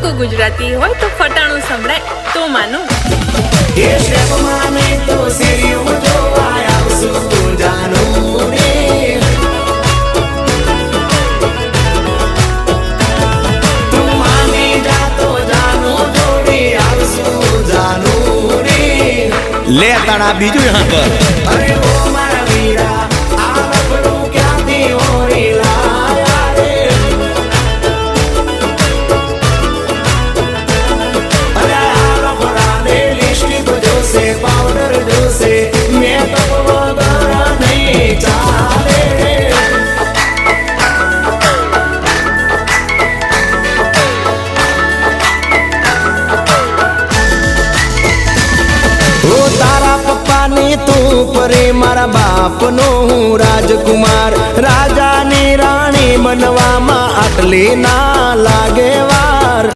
પાક્કો ગુજરાતી હોય તો ફટાણું સંભળાય તો માનું। એ સ્ટેપ માને તો સીરીયું જોવા આવશું તું જાનું રે। તું માની જા તો જાનું જોડી આવશું જાનું રે। લે તાણા બીજું यहाँ पर અરે ઓ મારા વીરા આ લફડું ક્યાંથી ઓરી લાયા રે। અરે આ લફડાને લિપસ્ટિક જોશે પાવડર જોશે મેકઅપ વગર નહીં ચાલે। ઓ તારા પપ્પાને તું પરે મારા બાપનો હું રાજકુમાર। રાજાની રાણી બનવામાં આટલી ના લાગે।